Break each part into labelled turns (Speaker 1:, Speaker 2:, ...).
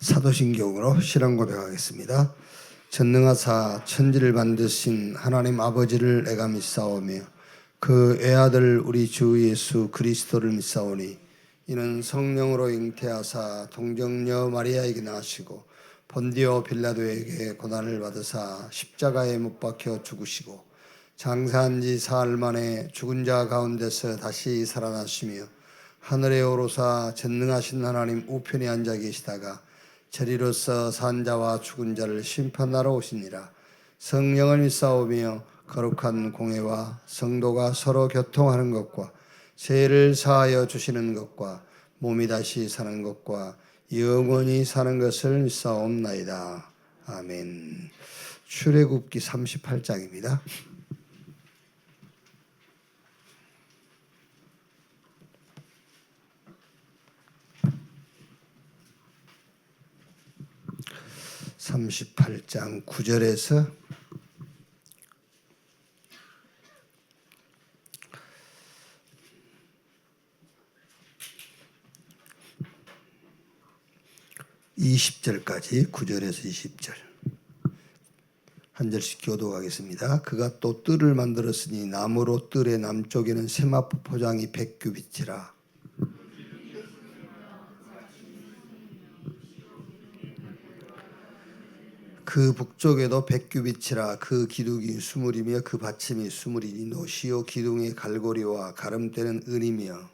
Speaker 1: 사도신경으로 신앙 고백하겠습니다. 전능하사 천지를 만드신 하나님 아버지를 내가 믿사오며 그 애아들 우리 주 예수 그리스도를 믿사오니 이는 성령으로 잉태하사 동정녀 마리아에게 나시고 본디오 빌라도에게 고난을 받으사 십자가에 못 박혀 죽으시고 장사한 지 사흘 만에 죽은 자 가운데서 다시 살아나시며 하늘에 오르사 전능하신 하나님 우편에 앉아 계시다가 저리로서 산 자와 죽은 자를 심판하러 오시니라. 성령을 믿사오며 거룩한 공회와 성도가 서로 교통하는 것과 죄를 사하여 주시는 것과 몸이 다시 사는 것과 영원히 사는 것을 믿사옵나이다. 아멘. 출애굽기 38장입니다. (38장) 9절에서 20절까지 9절에서 20절 한 절씩 교독하겠습니다. 그가 또 뜰을 만들었으니 나무로 뜰의 남쪽에는 세마포 포장이 100규빗이라. 그 북쪽에도 100규빗이라. 그 기둥이 수물이며 그 받침이 수물이니 노시오 기둥의 갈고리와 가름대는 은이며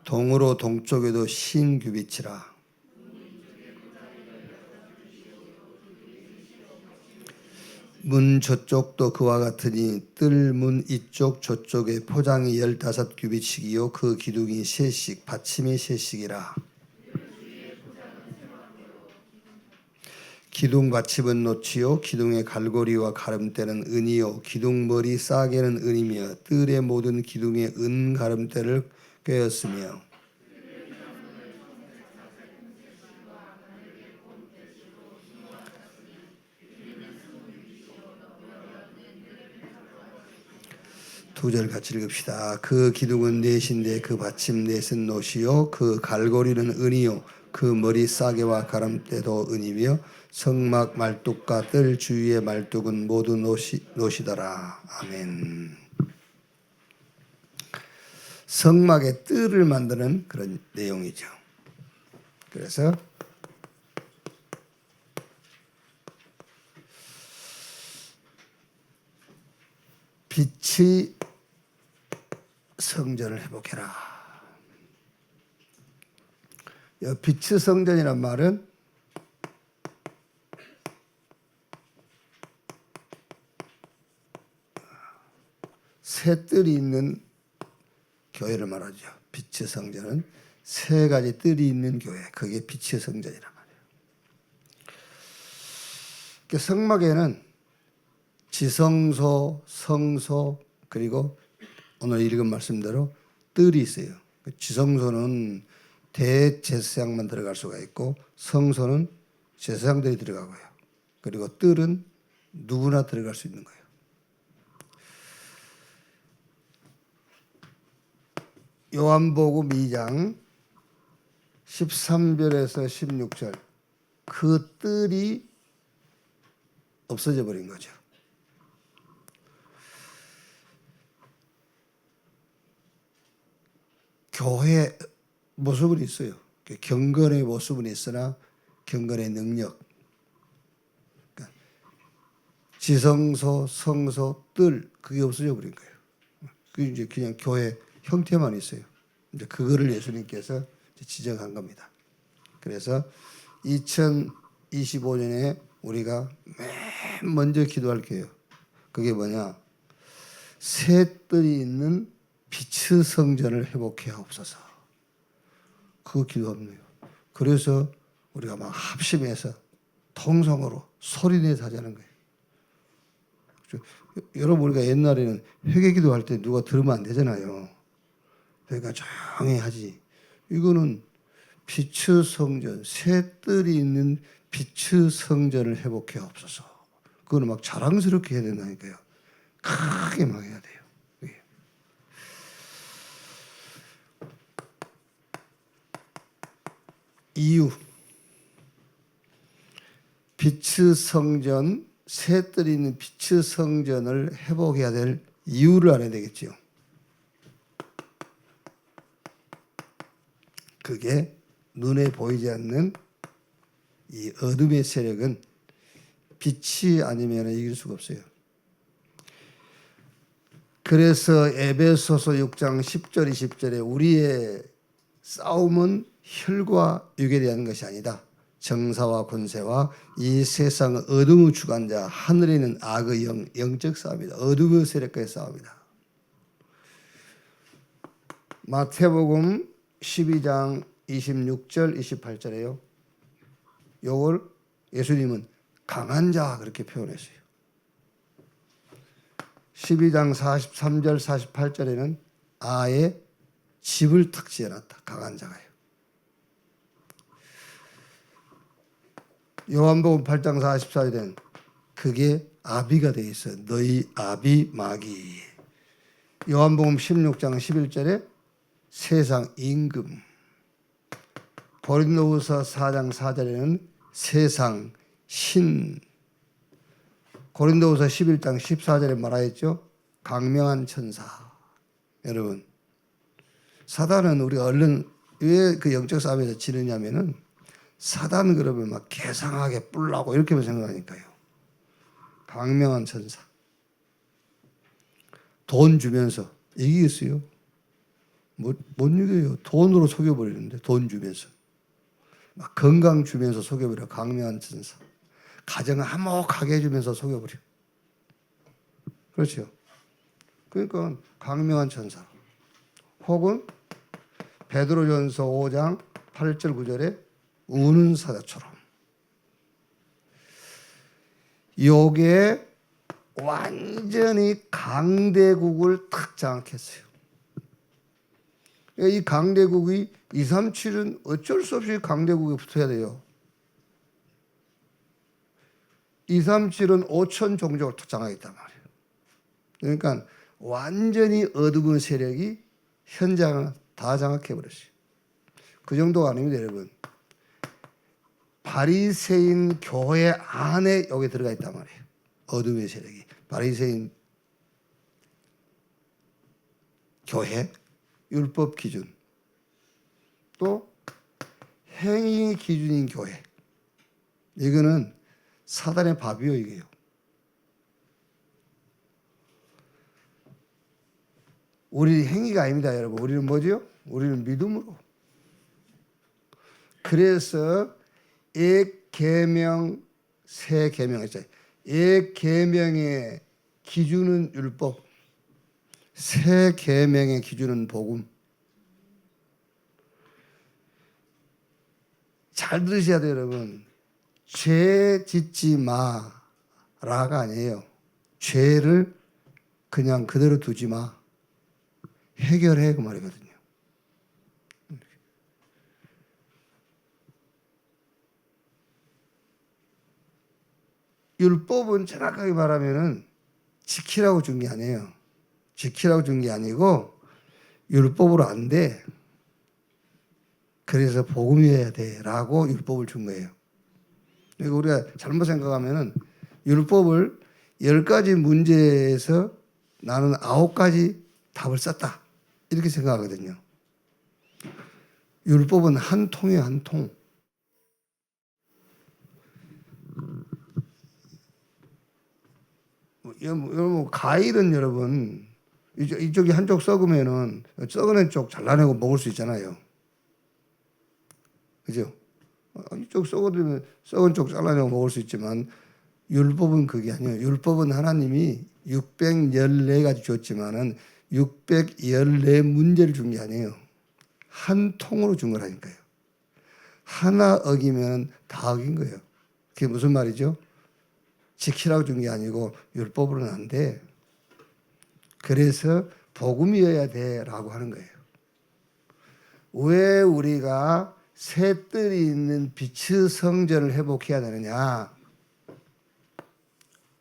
Speaker 1: 동으로 동쪽에도 50규빗이라. 문 저쪽도 그와 같으니 뜰 문 이쪽 저쪽에 포장이 15규빗이요 그 기둥이 셋씩 받침이 셋씩이라. 기둥 받침은 노치요 기둥의 갈고리와 가름대는 은이요 기둥 머리 싸개는 은이며 뜰의 모든 기둥에 은 가름대를 꿰었으며 두 절 같이 읽읍시다. 그 기둥은 넷인데 그 받침 넷은 노시요 그 갈고리는 은이요 그 머리 싸개와 가름대도 은이며 성막 말뚝과 뜰 주위의 말뚝은 모두 노시더라. 아멘. 성막의 뜰을 만드는 그런 내용이죠. 그래서 빛의 성전을 회복해라. 빛의 성전이란 말은 세 뜰이 있는 교회를 말하죠. 빛의 성전은 세 가지 뜰이 있는 교회, 그게 빛의 성전이란 말이에요. 그러니까 성막에는 지성소, 성소, 그리고 오늘 읽은 말씀대로 뜰이 있어요. 지성소는 대제사장만 들어갈 수가 있고 성소는 제사장들이 들어가고요. 그리고 뜰은 누구나 들어갈 수 있는 거예요. 요한복음 2장 13절에서 16절 그 뜰이 없어져 버린 거죠. 교회 모습은 있어요. 경건의 모습은 있으나 경건의 능력, 그러니까 지성소, 성소, 뜰 그게 없어져 버린 거예요. 그게 이제 그냥 교회 형태만 있어요. 이제 그거를 예수님께서 지적한 겁니다. 그래서 2025년에 우리가 맨 먼저 기도할 게요. 그게 뭐냐? 새 뜰이 있는 빛의 성전을 회복해 하옵소서. 그거 기도합니다. 그래서 우리가 막 합심해서 통성으로 소리내서 하자는 거예요. 여러분 우리가 옛날에는 회개기도 할 때 누가 들으면 안 되잖아요. 그러니까 조용히 하지. 이거는 빛의 성전, 새 뜰이 있는 빛의 성전을 회복해 없어서. 그거는 막 자랑스럽게 해야 된다니까요. 크게 막 해야 돼요. 이유. 빛의 성전, 새들이 있는 빛의 성전을 회복해야 될 이유를 알아야 되겠지요. 그게 눈에 보이지 않는 이 어둠의 세력은 빛이 아니면 이길 수가 없어요. 그래서 에베소서 6장 10절 20절에 우리의 싸움은 혈과 육에 대한 것이 아니다. 정사와 권세와 이 세상 어둠의 주관자, 하늘에 있는 악의 영적 싸움이다. 어둠의 세력과의 싸움이다. 마태복음 12장 26절 28절에요. 요걸 예수님은 강한 자 그렇게 표현했어요. 12장 43절 48절에는 아예 집을 탁 지어놨다. 강한 자가요. 요한복음 8장 44절에는 그게 아비가 돼 있어요. 너희 아비 마귀. 요한복음 16장 11절에 세상 임금. 고린도후서 4장 4절에는 세상 신. 고린도후서 11장 14절에 말하였죠. 강명한 천사. 여러분, 사단은 우리가 얼른 왜 그 영적 싸움에서 지느냐면은 사단 그러면 막 개상하게 뿔나고 이렇게만 생각하니까요. 강명한 천사. 돈 주면서 이기겠어요? 못 이겨요. 돈으로 속여버리는데 돈 주면서. 막 건강 주면서 속여버려. 강명한 천사. 가정 화목하게 해주면서 속여버려. 그렇죠. 그러니까 강명한 천사. 혹은 베드로전서 5장 8절 9절에 우는 사자처럼. 요게 완전히 강대국을 탁 장악했어요. 이 강대국이 237은 어쩔 수 없이 강대국에 붙어야 돼요. 237은 5천 종족을 탁 장악했단 말이에요. 그러니까 완전히 어둠의 세력이 현장을 다 장악해버렸어요. 그 정도가 아닙니다, 여러분. 바리새인 교회 안에 여기 들어가 있단 말이에요. 어둠의 세력이. 바리새인 교회, 율법 기준, 또 행위 기준인 교회. 이거는 사단의 밥이요, 이게요. 우리 행위가 아닙니다, 여러분. 우리는 뭐죠? 우리는 믿음으로. 그래서 ଏକ 계명, 새 계명 했잖아요. ଏକ 계명의 기준은 율법, 새 계명의 기준은 복음. 잘 들으셔야 돼요, 여러분. 죄 짓지 마라가 아니에요. 죄를 그냥 그대로 두지 마. 해결해 그 말이거든요. 율법은 정확하게 말하면은 지키라고 준 게 아니에요. 지키라고 준 게 아니고 율법으로 안 돼. 그래서 복음이어야 돼라고 율법을 준 거예요. 그러니까 우리가 잘못 생각하면은 율법을 10가지 문제에서 나는 9가지 답을 썼다. 이렇게 생각하거든요. 율법은 한 통이에요, 한 통. 여러분, 과일은 여러분, 이쪽이 한쪽 썩으면은 썩은 쪽 잘라내고 먹을 수 있잖아요. 그죠? 이쪽 썩어들면 썩은 쪽 잘라내고 먹을 수 있지만 율법은 그게 아니에요. 율법은 하나님이 614가지 줬지만은 614문제를 준 게 아니에요. 한 통으로 준 거라니까요. 하나 어기면 다 어긴 거예요. 그게 무슨 말이죠? 지키라고 준 게 아니고 율법으로는 안 돼. 그래서 복음이어야 돼라고 하는 거예요. 왜 우리가 새들이 있는 빛의 성전을 회복해야 되느냐?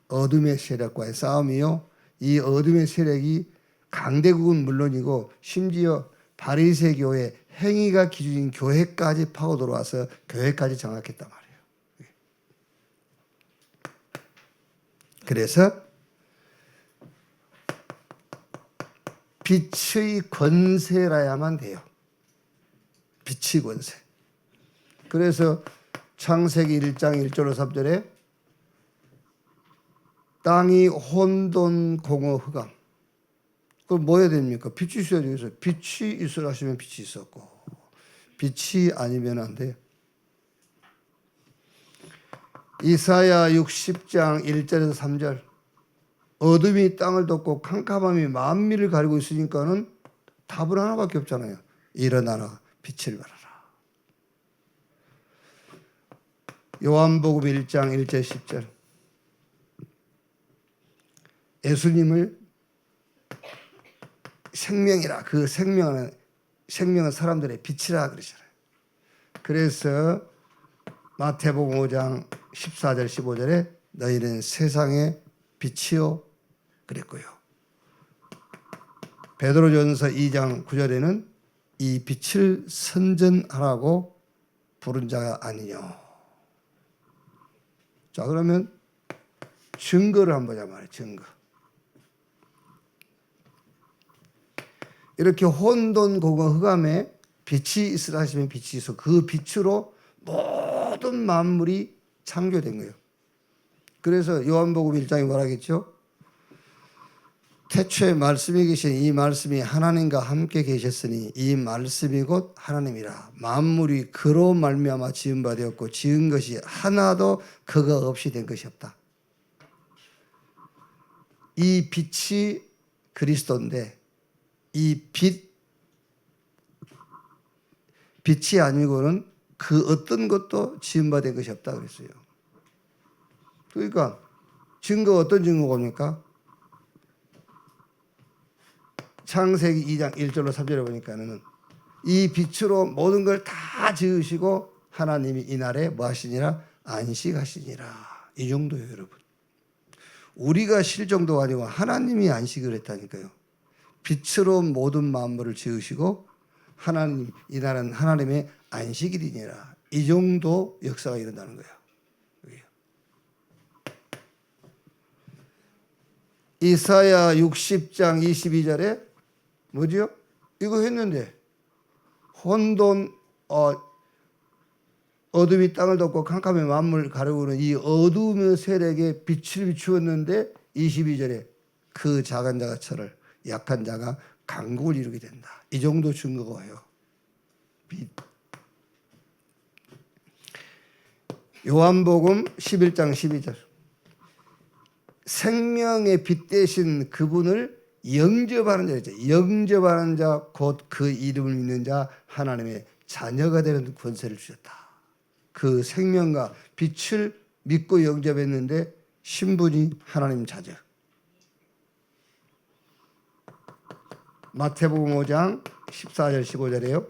Speaker 1: 어둠의 세력과의 싸움이요. 이 어둠의 세력이 강대국은 물론이고 심지어 바리새 교회 행위가 기준인 교회까지 파고 들어와서 교회까지 장악했단 말이에요. 그래서 빛의 권세라야만 돼요. 빛의 권세. 그래서 창세기 1장 1절로 3절에 땅이 혼돈 공허 흑암. 그럼 뭐 해야 됩니까? 빛이 있어야 되겠어요. 빛이 있으라 하시면 빛이 있었고 빛이 아니면 안 돼요. 이사야 60장 1절에서 3절 어둠이 땅을 덮고 캄캄함이 만민을 가리고 있으니까는 답은 하나밖에 없잖아요. 일어나라 빛을 발하라. 요한복음 1장 1절 10절 예수님을 생명이라 그 생명은 사람들의 빛이라 그러잖아요. 그래서 마태복음 5장 14절 15절에 너희는 세상의 빛이요 그랬고요. 베드로전서 2장 9절에는 이 빛을 선전하라고 부른 자가 아니뇨. 자, 그러면 증거를 한번 보자 말이에요. 증거. 이렇게 혼돈 공허 흑암에 빛이 있으라 하시면 빛이 있어. 그 빛으로 모든 만물이 창조된 거예요. 그래서 요한복음 1장에 말하겠죠. 태초에 말씀이 계신 이 말씀이 하나님과 함께 계셨으니 이 말씀이 곧 하나님이라. 만물이 그로 말미암아 지은 바 되었고 지은 것이 하나도 그가 없이 된 것이 없다. 이 빛이 그리스도인데 이 빛이 아니고는 그 어떤 것도 지은 바 된 것이 없다 그랬어요. 그러니까 증거 어떤 증거입니까? 창세기 2장 1절로 3절에 보니까는 이 빛으로 모든 걸 다 지으시고 하나님이 이날에 뭐 하시니라? 안식하시니라. 이 정도예요, 여러분. 우리가 쉴 정도가 아니고 하나님이 안식을 했다니까요. 빛으로 모든 만물을 지으시고 하나님 이날은 하나님의 안식일이니라. 이 정도 역사가 일어나는 거예요. 이사야 60장 22절에 뭐지요? 이거 했는데 혼돈 어둠이 땅을 덮고 캄캄한 만물을 가르고는 이 어둠의 세력에 빛을 비추었는데 22절에 그 작은 자가 철을 약한 자가 강국을 이루게 된다. 이 정도 증거가 와요. 빛. 요한복음 11장 12절 생명의 빛 대신 그분을 영접하는 자죠. 영접하는 자 곧 그 이름을 믿는 자 하나님의 자녀가 되는 권세를 주셨다. 그 생명과 빛을 믿고 영접했는데 신분이 하나님 자녀. 마태복음 5장 14절 15절에요.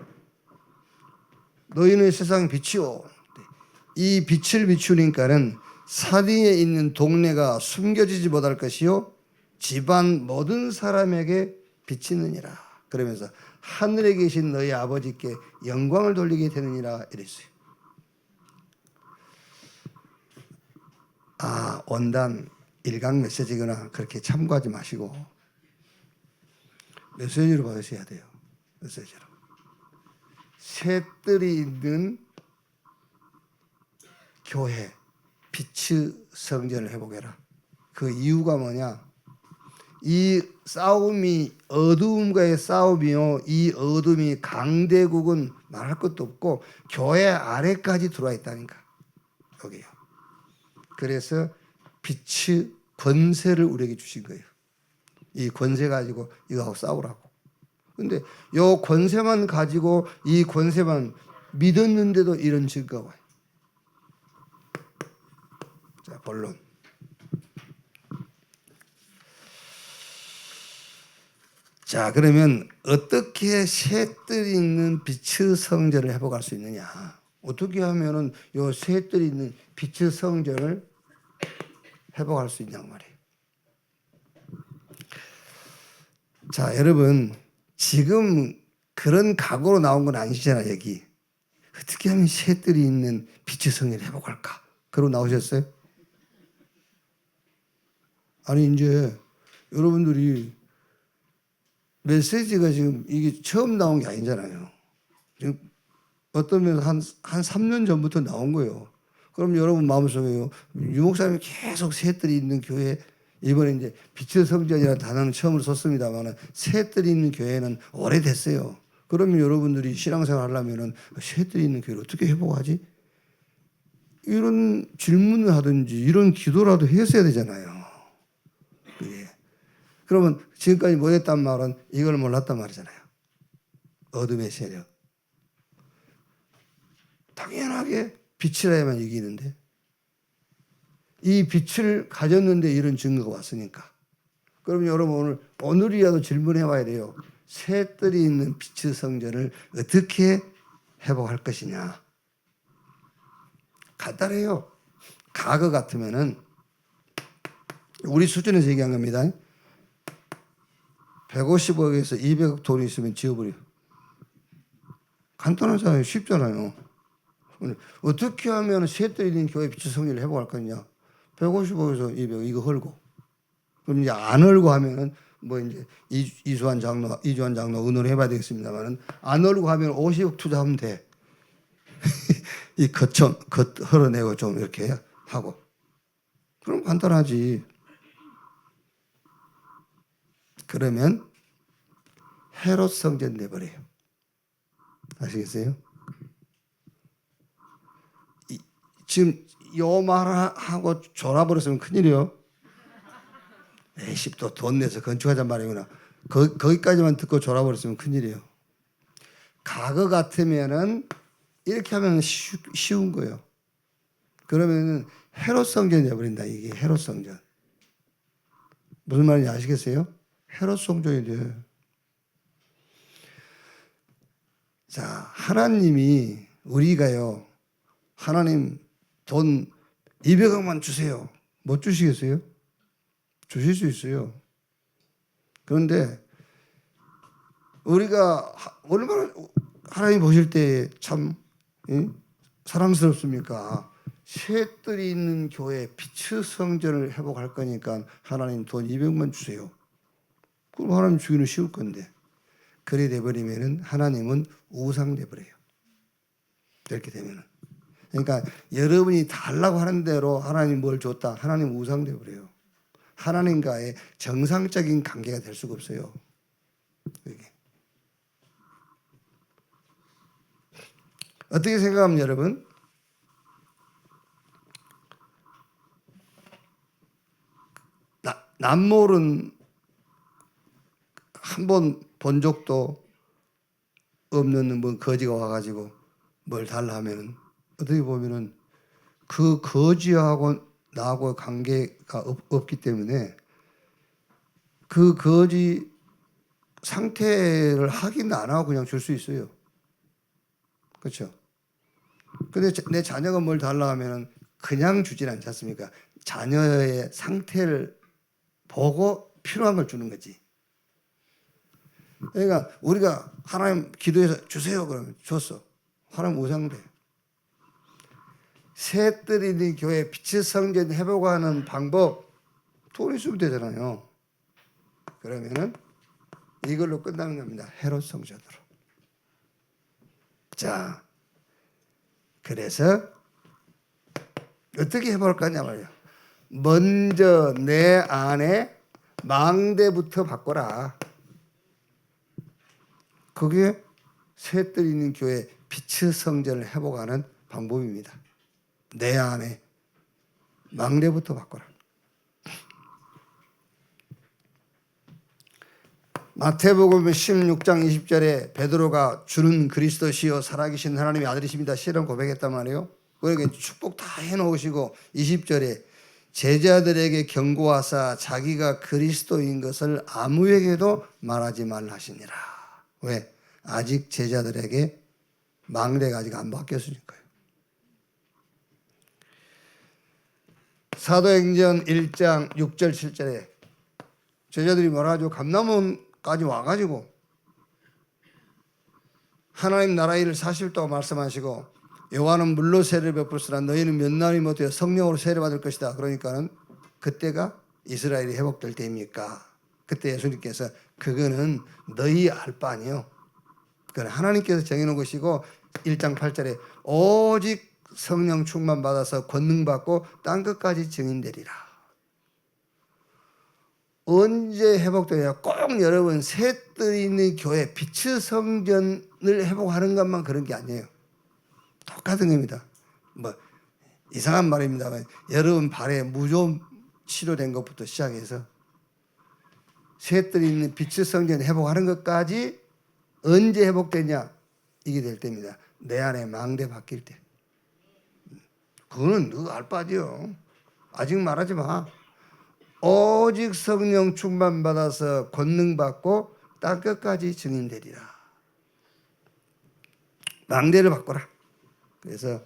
Speaker 1: 너희는 세상 빛이요. 이 빛을 비추니까는 산위에 있는 동네가 숨겨지지 못할 것이요 집안 모든 사람에게 비치느니라. 그러면서 하늘에 계신 너희 아버지께 영광을 돌리게 되느니라 이랬어요. 원단 일강 메시지거나 그렇게 참고하지 마시고 메시지로 받으셔야 돼요. 메시지로. 새들이 있는 교회 빛의 성전을 회복해라. 그 이유가 뭐냐? 이 싸움이 어두움과의 싸움이요. 이 어둠이 강대국은 말할 것도 없고 교회 아래까지 들어와 있다니까. 여기요. 그래서 빛의 권세를 우리에게 주신 거예요. 이 권세 가지고 이거하고 싸우라고. 근데 이 권세만 가지고 이 권세만 믿었는데도 이런 증거가 와요. 자, 본론. 자, 그러면 어떻게 새들이 있는 빛의 성전을 회복할 수 있느냐? 어떻게 하면은 요 새들이 있는 빛의 성전을 회복할 수 있냔 말이에요. 자, 여러분 지금 그런 각오로 나온 건 아니시잖아요. 여기 어떻게 하면 새들이 있는 빛의 성전을 회복할까? 그러고 나오셨어요? 아니 이제 여러분들이 메시지가 지금 이게 처음 나온 게 아니잖아요. 지금 어떤 면에서 한 3년 전부터 나온 거예요. 그럼 여러분 마음속에요. 유목사님이 계속 새들이 있는 교회, 이번에 이제 빛의 성전이라는 단어는 처음으로 썼습니다만 새들이 있는 교회는 오래됐어요. 그러면 여러분들이 신앙생활 하려면은 새들이 있는 교회를 어떻게 회복하지? 이런 질문을 하든지 이런 기도라도 했어야 되잖아요. 그게. 그러면 지금까지 못했단 말은 이걸 몰랐단 말이잖아요. 어둠의 세력. 당연하게 빛이라야만 이기는데 이 빛을 가졌는데 이런 증거가 왔으니까. 그럼 여러분 오늘이라도 질문해 봐야 돼요. 새들이 있는 빛의 성전을 어떻게 회복할 것이냐. 간단해요. 과거 같으면은 우리 수준에서 얘기한 겁니다. 150억에서 200억 돈이 있으면 지어버려. 간단하잖아요. 쉽잖아요. 어떻게 하면 새들이 있는 교회 빛의 성전을 회복할 거냐? 150억에서 200억 이거 헐고. 그럼 이제 안 헐고 하면은 뭐 이제 이주환 장로 의논을 해봐야 되겠습니다만은 안 헐고 하면 50억 투자하면 돼. 이 겉 헐어내고 좀 이렇게 하고. 그럼 간단하지. 그러면 헤롯 성전 내버려요. 아시겠어요? 지금 요 말하고 졸아버렸으면 큰일이요. 에이씨 또 돈 내서 건축하잔 말이구나. 거기까지만 듣고 졸아버렸으면 큰일이에요. 과거 같으면은 이렇게 하면 쉬운 거예요. 그러면은 헤롯 성전 내버린다. 이게 헤롯 성전. 무슨 말인지 아시겠어요? 헤롯 성전이 돼. 자, 하나님이 우리가요. 하나님 돈 200억만 주세요. 못 주시겠어요? 주실 수 있어요. 그런데 우리가 얼마나 하나님 보실 때 참 사랑스럽습니까? 새들이 있는 교회 빛의 성전을 회복할 거니까 하나님 돈 200만 주세요. 그럼 하나님 주기는 쉬울 건데 그래 돼버리면은 하나님은 우상 돼버려요. 이렇게 되면은. 그러니까 여러분이 달라고 하는 대로 하나님 뭘 줬다. 하나님 우상 돼버려요. 하나님과의 정상적인 관계가 될 수가 없어요. 이게. 어떻게 생각하면 여러분? 남몰은 한 번 본 적도 없는 뭐 거지가 와가지고 뭘 달라 하면은 어떻게 보면은 그 거지하고 나하고 관계가 없기 때문에 그 거지 상태를 확인 안 하고 그냥 줄 수 있어요. 그렇죠? 근데 내 자녀가 뭘 달라 하면은 그냥 주진 않지 않습니까? 자녀의 상태를 보고 필요한 걸 주는 거지. 그러니까 우리가 하나님 기도해서 주세요 그러면 줬어. 하나님 우상돼. 새들이 있는 교회 빛의 성전 회복하는 방법 돈 있으면 되잖아요. 그러면은 이걸로 끝나는 겁니다. 헤롯 성전으로. 자, 그래서 어떻게 해볼 거냐 말이야. 먼저 내 안에 망대부터 바꿔라. 그게 새들 있는 교회 빛의 성전을 회복하는 방법입니다. 내 안에 망대부터 바꿔라. 마태복음 16장 20절에 베드로가 주는 그리스도시요 살아계신 하나님의 아들이십니다. 실은 고백했단 말이에요. 그러니까 축복 다 해놓으시고 20절에 제자들에게 경고하사 자기가 그리스도인 것을 아무에게도 말하지 말라 하시니라. 왜? 아직 제자들에게 망대가 아직 안 바뀌었으니까요. 사도행전 1장 6절 7절에 제자들이 뭐라 하죠? 감람원까지 와가지고 하나님 나라 일을 40일 동안 말씀하시고 요한은 물로 세례를 베풀으나 너희는 몇 날이 못해 성령으로 세례받을 것이다. 그러니까는 그때가 이스라엘이 회복될 때입니까? 그때 예수님께서 그거는 너희 알 바 아니요. 그건 하나님께서 정해놓은 것이고 1장 8절에 오직 성령 충만 받아서 권능 받고 땅 끝까지 증인되리라. 언제 회복되냐? 꼭 여러분 셋들이 있는 교회 빛의 성전을 회복하는 것만 그런 게 아니에요. 똑같은 겁니다. 뭐 이상한 말입니다만 여러분 발에 무좀 치료된 것부터 시작해서 셋들이 있는 빛의 성전 회복하는 것까지 언제 회복되냐? 이게 될 때입니다. 내 안에 망대 바뀔 때. 그거는 너 알 바지요. 아직 말하지 마. 오직 성령 충만 받아서 권능 받고 땅 끝까지 증인되리라. 망대를 바꿔라. 그래서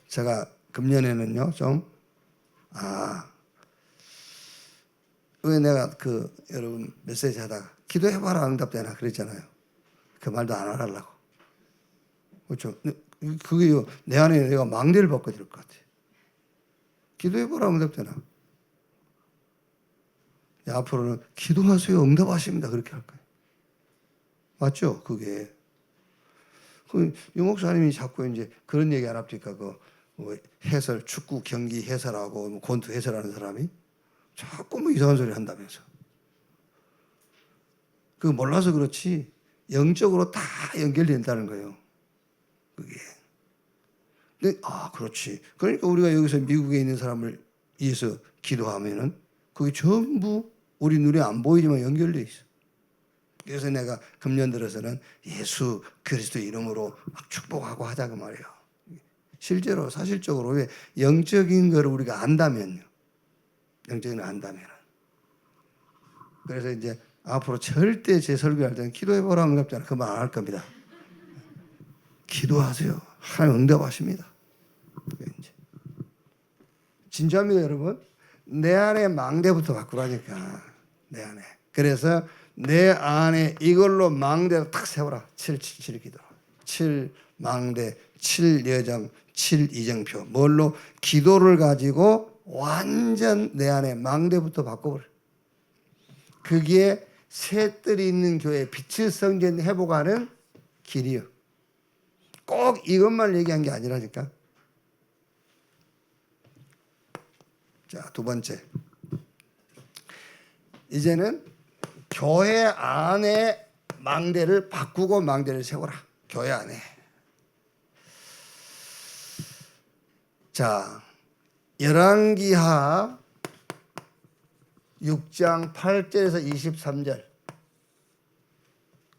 Speaker 1: 제가 금년에는요 왜 내가 여러분 메시지 하다가 기도해봐라 응답되나 그랬잖아요. 그 말도 안 하려고. 그렇죠. 그게요 내 안에 내가 망대를 바꿔 드릴 것 같아요. 기도해보라 응답되나. 앞으로는 기도하세요 응답하십니다 그렇게 할 거예요. 맞죠? 그게. 유 목사님이 자꾸 이제 그런 얘기 안 합니까? 해설, 축구 경기 해설하고 권투 해설하는 사람이 자꾸 이상한 소리 한다면서. 그거 몰라서 그렇지 영적으로 다 연결된다는 거예요. 그게. 근데 그렇지. 그러니까 우리가 여기서 미국에 있는 사람을 위해서 기도하면은 그게 전부 우리 눈에 안 보이지만 연결돼 있어. 그래서 내가 금년 들어서는 예수 그리스도 이름으로 막 축복하고 하자 그 말이에요. 실제로 사실적으로 왜 영적인 거를 우리가 안다면요. 영적인 걸 안다면은. 그래서 이제 앞으로 절대 제 설교할 때는 기도해보라 응답잖아. 그 말 안 할 겁니다. 기도하세요. 하나님 응답하십니다. 진짜입니다 여러분. 내 안에 망대부터 바꾸라니까. 내 안에. 그래서 내 안에 이걸로 망대를 탁 세워라. 777 기도. 7 망대, 7 여정, 7 이정표. 뭘로? 기도를 가지고 완전 내 안에 망대부터 바꿔버려. 그게 셋들이 있는 교회 빛의 성전 회복하는 길이요. 꼭 이것만 얘기한 게 아니라니까. 자, 두 번째. 이제는 교회 안에 망대를 바꾸고 망대를 세워라. 교회 안에. 자, 열왕기하 6장 8절에서 23절.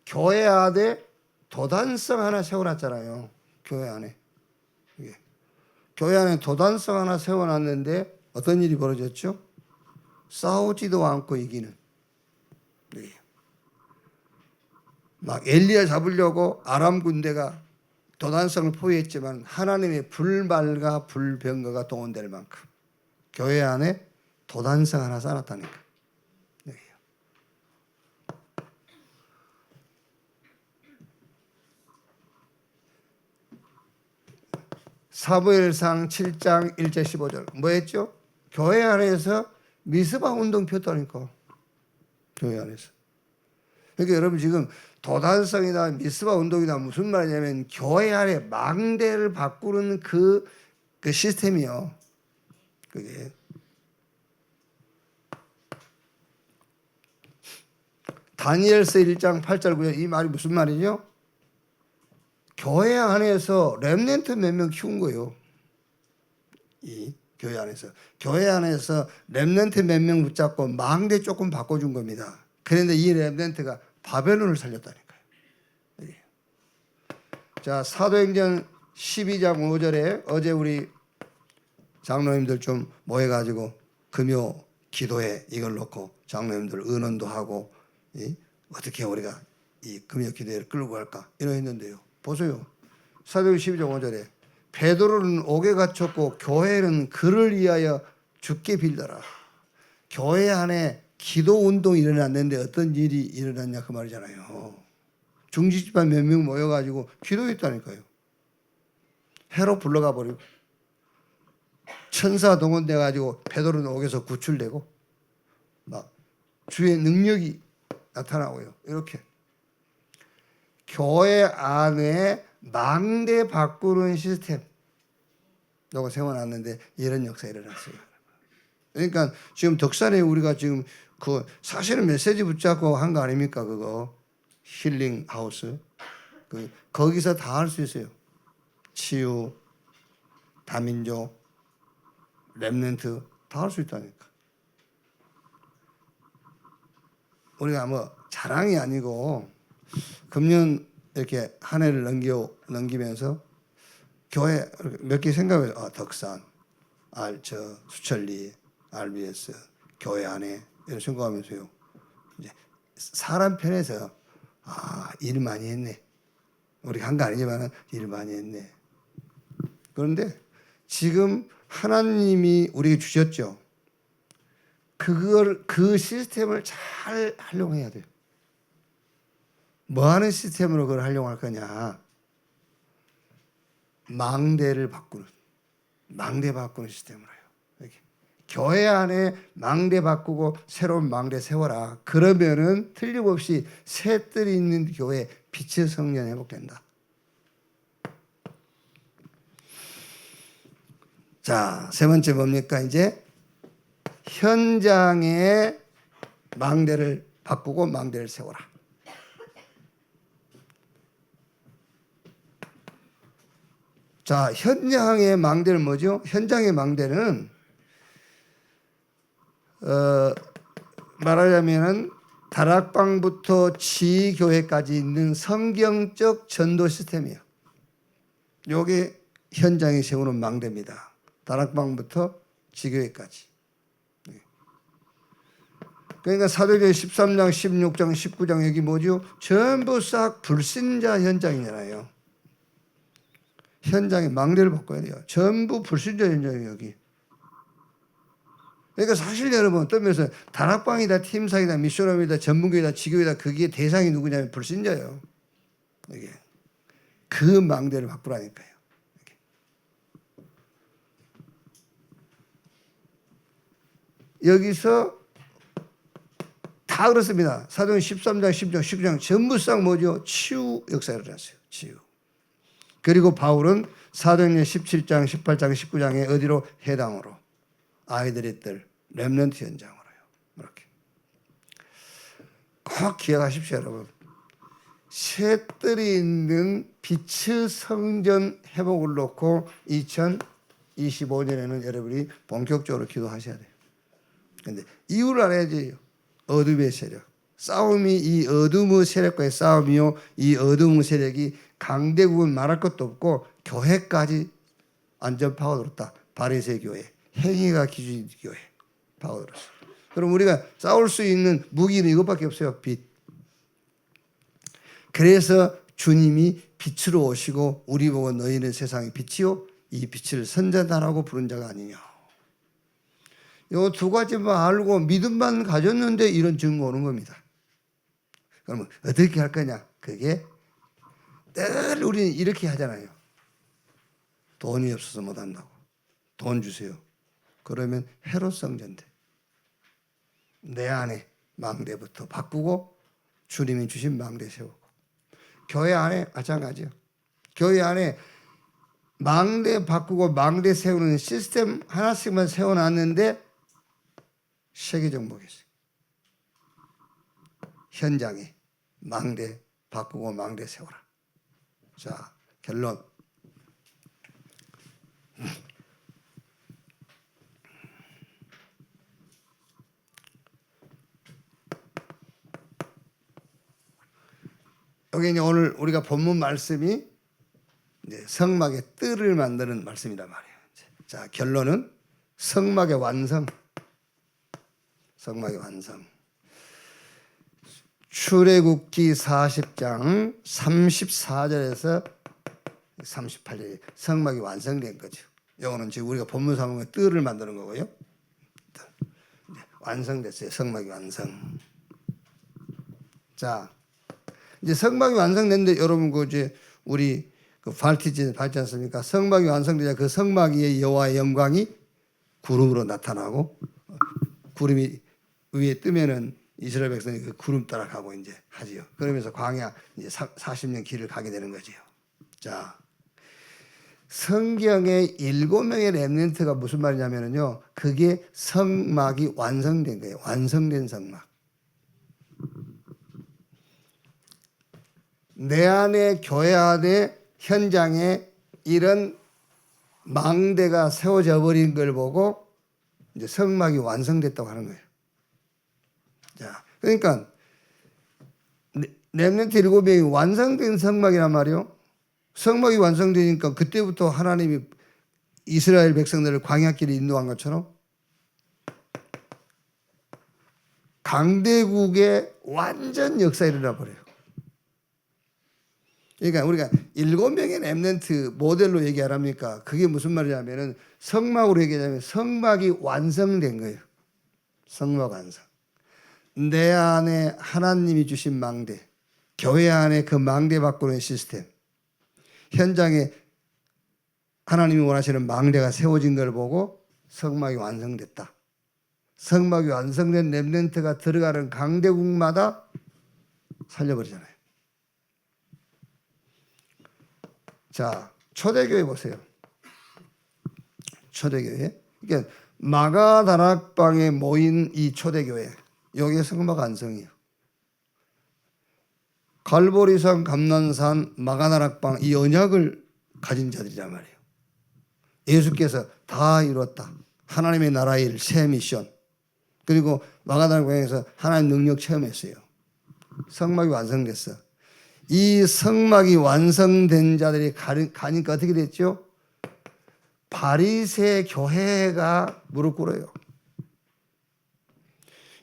Speaker 1: 교회 안에 도단성 하나 세워놨잖아요. 교회 안에. 교회 안에 도단성 하나 세워놨는데 어떤 일이 벌어졌죠? 싸우지도 않고 이기는. 막 엘리야 잡으려고 아람 군대가 도단성을 포위했지만 하나님의 불말과 불병거가 동원될 만큼 교회 안에 도단성 하나 쌓았다니까. 사무엘상 7장 1절 15절 뭐 했죠? 교회 안에서 미스바 운동 폈다니까. 교회 안에서. 그러니까 여러분 지금 도단성이나 미스바 운동이나 무슨 말이냐면 교회 안에 망대를 바꾸는 그 시스템이요. 그게. 다니엘서 1장 8절 9절 이 말이 무슨 말이죠? 교회 안에서 렘넌트 몇 명 키운 거예요. 이 교회 안에서. 교회 안에서 렘넌트 몇 명 붙잡고 망대 조금 바꿔준 겁니다. 그런데 이 렘넌트가 바벨론을 살렸다니까요. 자, 사도행전 12장 5절에 어제 우리 장로님들 좀 모여가지고 금요 기도회 이걸 놓고 장로님들 의논도 하고 어떻게 우리가 이 금요 기도회를 끌고 갈까 이런 했는데요. 보세요. 사도행전 12장 5절에 베드로는 옥에 갇혔고 교회는 그를 위하여 죽게 빌더라. 교회 안에 기도 운동이 일어났는데 어떤 일이 일어났냐 그 말이잖아요. 중직집안 몇 명 모여가지고 기도했다니까요. 해로 불러가 버리고 천사 동원돼가지고 베드로 옥에서 구출되고 막 주의 능력이 나타나고요. 이렇게 교회 안에 망대 바꾸는 시스템 요거 세워놨는데 이런 역사 일어났어요. 그러니까 지금 덕산에 우리가 지금 그 사실은 메시지 붙잡고 한 거 아닙니까? 그거 힐링 하우스 거기서 다 할 수 있어요. 치유, 다민족, 렘넌트 다 할 수 있다니까. 우리가 뭐 자랑이 아니고 금년 이렇게 한 해를 넘기면서 교회 몇 개 생각해요. 덕산, 수천리, RBS, 교회 안에 이런 생각하면서요. 이제 사람 편에서 일 많이 했네. 우리가 한 거 아니지만 일 많이 했네. 그런데 지금 하나님이 우리에게 주셨죠. 그 시스템을 잘 활용해야 돼요. 뭐 하는 시스템으로 그걸 활용할 거냐? 망대 바꾸는 시스템으로 해요. 이렇게. 교회 안에 망대 바꾸고 새로운 망대 세워라. 그러면은 틀림없이 새뜰이 있는 교회 빛의 성전 회복된다. 자, 세 번째 뭡니까? 이제 현장에 망대를 바꾸고 망대를 세워라. 자, 현장의 망대는 뭐죠? 현장의 망대는 말하자면은 다락방부터 지교회까지 있는 성경적 전도 시스템이에요. 요게 현장에 세우는 망대입니다. 다락방부터 지교회까지. 그러니까 사도행전 13장, 16장, 19장 여기 뭐죠? 전부 싹 불신자 현장이잖아요. 현장에 망대를 바꿔야 돼요. 전부 불신자 현장이에요, 여기. 그러니까 사실 여러분 떠면서 다락방이다, 팀사이다, 미션홈이다, 전문교회다, 지교회다 그게 대상이 누구냐면 불신자예요. 이게 그 망대를 바꾸라니까요. 여기서 다 그렇습니다. 사도행 13장, 10장, 19장 전부 싹 뭐죠? 치유 역사가 일어났어요. 치유. 그리고 바울은 사도행전 17장, 18장, 19장에 어디로? 해당으로. 아이들의 뜰, 렘넌트 현장으로요. 이렇게. 꼭 기억하십시오, 여러분. 새 뜰이 있는 빛의 성전 회복을 놓고 2025년에는 여러분이 본격적으로 기도하셔야 돼요. 그런데 이유를 알아야지. 어둠의 세력. 싸움이 이 어둠의 세력과의 싸움이요. 이 어둠의 세력이 강대국은 말할 것도 없고 교회까지 완전 파고들었다. 바리새 교회, 행위가 기준인 교회 파고들었어. 그럼 우리가 싸울 수 있는 무기는 이것밖에 없어요. 빛. 그래서 주님이 빛으로 오시고 우리 보고 너희는 세상의 빛이요 이 빛을 선전하라고 부른 자가 아니냐. 요 두 가지만 알고 믿음만 가졌는데 이런 증거 오는 겁니다. 그러면 어떻게 할 거냐? 그게 늘 우리는 이렇게 하잖아요. 돈이 없어서 못 한다고. 돈 주세요. 그러면 헤롯 성전대. 내 안에 망대부터 바꾸고 주님이 주신 망대 세우고. 교회 안에 마찬가지요. 교회 안에 망대 바꾸고 망대 세우는 시스템 하나씩만 세워놨는데 세계적 목이었어요. 현장에 망대 바꾸고 망대 세워라. 자, 결론. 여기 이제 오늘 우리가 본문 말씀이 이제 성막의 뜰을 만드는 말씀이란 말이에요. 자, 결론은 성막의 완성. 성막의 완성. 출애굽기 40장 34절에서 38절 성막이 완성된 거죠. 이거는 지금 우리가 본문 상황의 뜰을 만드는 거고요. 완성됐어요. 성막이 완성. 자, 이제 성막이 완성됐는데 여러분 그 이제 우리 그 밝지 않습니까? 성막이 완성되자 그 성막 위에 여호와의 영광이 구름으로 나타나고 구름이 위에 뜨면은 이스라엘 백성이 그 구름 따라가고 이제 하지요. 그러면서 광야 이제 40년 길을 가게 되는 거지요. 자, 성경의 7명의 렘넌트가 무슨 말이냐면요, 그게 성막이 완성된 거예요. 완성된 성막. 내 안에 교회 안에 현장에 이런 망대가 세워져 버린 걸 보고 이제 성막이 완성됐다고 하는 거예요. 자, 그러니까 렘넌트 7명이 완성된 성막이란 말이요. 성막이 완성되니까 그때부터 하나님이 이스라엘 백성들을 광야길에 인도한 것처럼 강대국의 완전 역사가 일어나 버려요. 그러니까 우리가 7명의 렘넌트 모델로 얘기 안 합니까? 그게 무슨 말이냐면은 성막으로 얘기하자면 성막이 완성된 거예요. 성막 완성. 내 안에 하나님이 주신 망대, 교회 안에 그 망대 바꾸는 시스템, 현장에 하나님이 원하시는 망대가 세워진 걸 보고 성막이 완성됐다. 성막이 완성된 렘넌트가 들어가는 강대국마다 살려버리잖아요. 자, 초대교회 보세요. 초대교회. 그러니까 마가다락방에 모인 이 초대교회. 여기에 성막 완성이에요. 갈보리산, 감난산, 마가다락방 이 언약을 가진 자들이란 말이에요. 예수께서 다 이뤘다. 하나님의 나라의 일, 새 미션. 그리고 마가다락방에서 하나님 능력 체험했어요. 성막이 완성됐어. 이 성막이 완성된 자들이 가니까 어떻게 됐죠? 바리새 교회가 무릎 꿇어요.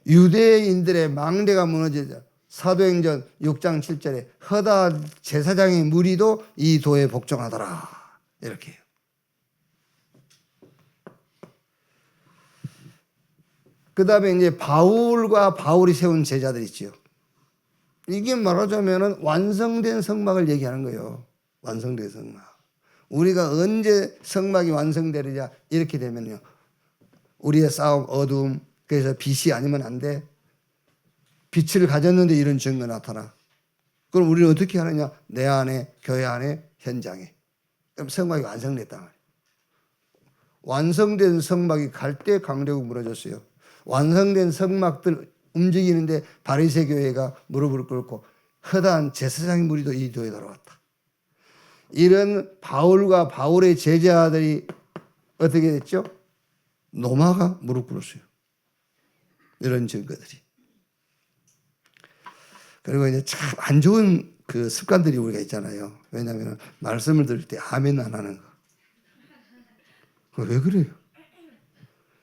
Speaker 1: 유대인들의 망대가 무너지자 사도행전 6장 7절에 허다 제사장의 무리도 이 도에 복종하더라. 이렇게 해요. 그 다음에 이제 바울과 바울이 세운 제자들 있지요. 이게 말하자면 완성된 성막을 얘기하는 거예요. 완성된 성막. 우리가 언제 성막이 완성되느냐 이렇게 되면요. 우리의 싸움, 어두움, 그래서 빛이 아니면 안 돼. 빛을 가졌는데 이런 증거 나타나. 그럼 우리는 어떻게 하느냐? 내 안에, 교회 안에, 현장에. 그럼 성막이 완성됐단 말이에요. 완성된 성막이 갈 때 강대국 무너졌어요. 완성된 성막들 움직이는데 바리새 교회가 무릎을 꿇고 허다한 제사장 무리도 이 도에 들어왔다. 이런 바울과 바울의 제자들이 어떻게 됐죠? 노마가 무릎 꿇었어요. 이런 증거들이. 그리고 이제 참 안 좋은 그 습관들이 우리가 있잖아요. 왜냐하면 말씀을 들을 때 아멘 안 하는 거. 왜 그래요?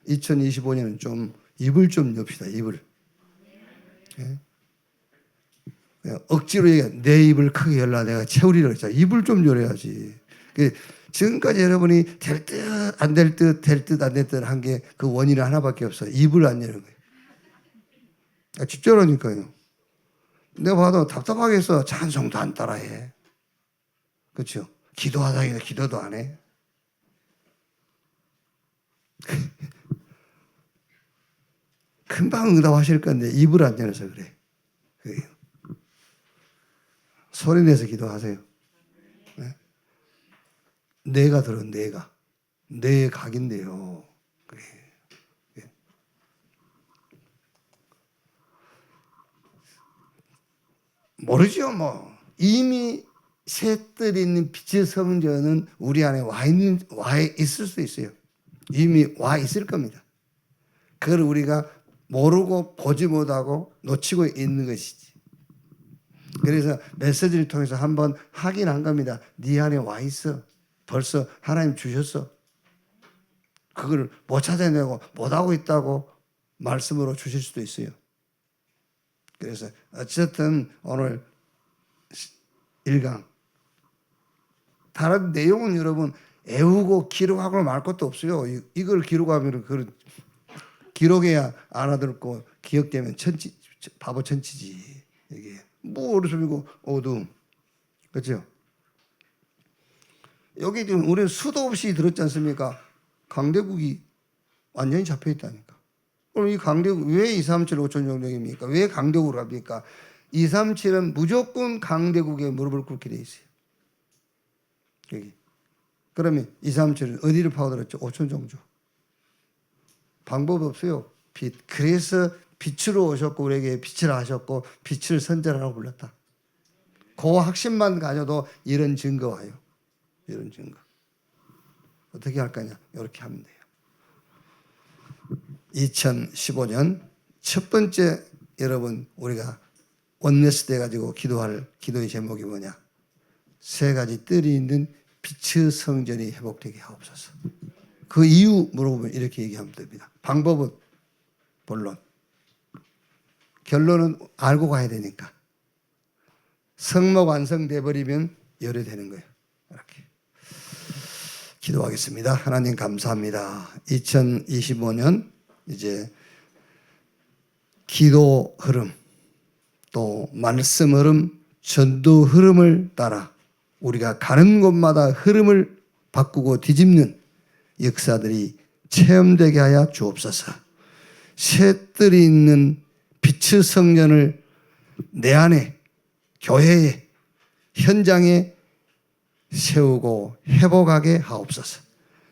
Speaker 1: 2025년은 좀 입을 좀 엽시다. 입을. 예? 억지로 얘기해. 내 입을 크게 열라 내가 채우리라 그랬잖아. 입을 좀 열어야지. 지금까지 여러분이 될 듯 안 될 듯 될 듯 안 될 듯 한 게 그 원인은 하나밖에 없어요. 입을 안 여는 거예요. 진짜라니까요. 내가 봐도 답답하게 해서 찬송도 안 따라해. 그렇죠? 기도하다 해도 기도도 안 해. 금방 응답하실 건데 입을 안 열어서 그래. 그래요. 소리 내서 기도하세요. 네? 내가 들어 내가. 내 각인데요. 그래. 네. 모르죠 뭐. 이미 새뜰 있는 빛의 성전은 우리 안에 와 있을 수 있어요. 이미 와 있을 겁니다. 그걸 우리가 모르고 보지 못하고 놓치고 있는 것이지. 그래서 메시지를 통해서 한번 확인한 겁니다. 네 안에 와 있어. 벌써 하나님 주셨어. 그걸 못 찾아내고 못하고 있다고 말씀으로 주실 수도 있어요. 그래서 어쨌든 오늘 1강 다른 내용은 여러분 애우고 기록하고 말 것도 없어요. 이걸 기록하면 그걸 기록해야 알아듣고 기억되면 바보 천치지. 이게 뭐 어리석이고 어두움. 그렇죠? 여기 지금 우리는 수도 없이 들었지 않습니까? 강대국이 완전히 잡혀 있다니까. 그럼 이 강대국 왜 237 5천 정령입니까? 왜 강대국으로 갑니까? 237은 무조건 강대국에 무릎을 꿇게 돼 있어요. 여기. 그러면 237은 어디를 파고들었죠? 5천 정조. 방법 없어요. 빛. 그래서 빛으로 오셨고 우리에게 빛을 하셨고 빛을 선전하라고 불렀다. 그 확신만 가져도 이런 증거 와요. 이런 증거. 어떻게 할 거냐? 이렇게 하면 돼요. 2015년 첫 번째 여러분 우리가 원네스 돼 가지고 기도할 기도의 제목이 뭐냐? 세 가지 뜰이 있는 빛의 성전이 회복되게 하옵소서. 그 이유 물어보면 이렇게 얘기하면 됩니다. 방법은 본론. 결론은 알고 가야 되니까. 성막 완성돼 버리면 열어되는 거예요. 이렇게. 기도하겠습니다. 하나님 감사합니다. 2025년 이제 기도 흐름 또 말씀 흐름 전도 흐름을 따라 우리가 가는 곳마다 흐름을 바꾸고 뒤집는 역사들이 체험되게 하여 주옵소서. 새 뜰이 있는 빛의 성전을 내 안에 교회에 현장에 세우고 회복하게 하옵소서.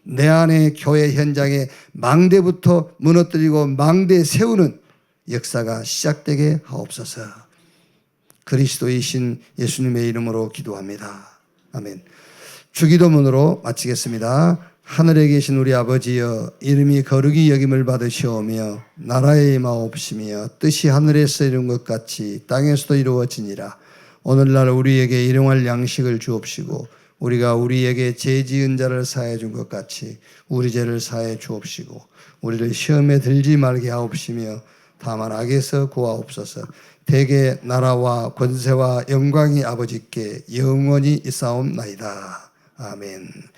Speaker 1: 내 안에 교회 현장에 망대부터 무너뜨리고 망대 세우는 역사가 시작되게 하옵소서. 그리스도이신 예수님의 이름으로 기도합니다. 아멘. 주기도문으로 마치겠습니다. 하늘에 계신 우리 아버지여, 이름이 거룩히 여김을 받으시오며 나라에 임하옵시며 뜻이 하늘에서 이룬 것 같이 땅에서도 이루어지니라. 오늘날 우리에게 일용할 양식을 주옵시고 우리가 우리에게 죄 지은 자를 사해 준 것 같이 우리 죄를 사해 주옵시고 우리를 시험에 들지 말게 하옵시며 다만 악에서 구하옵소서. 대개 나라와 권세와 영광이 아버지께 영원히 있사옵나이다. 아멘.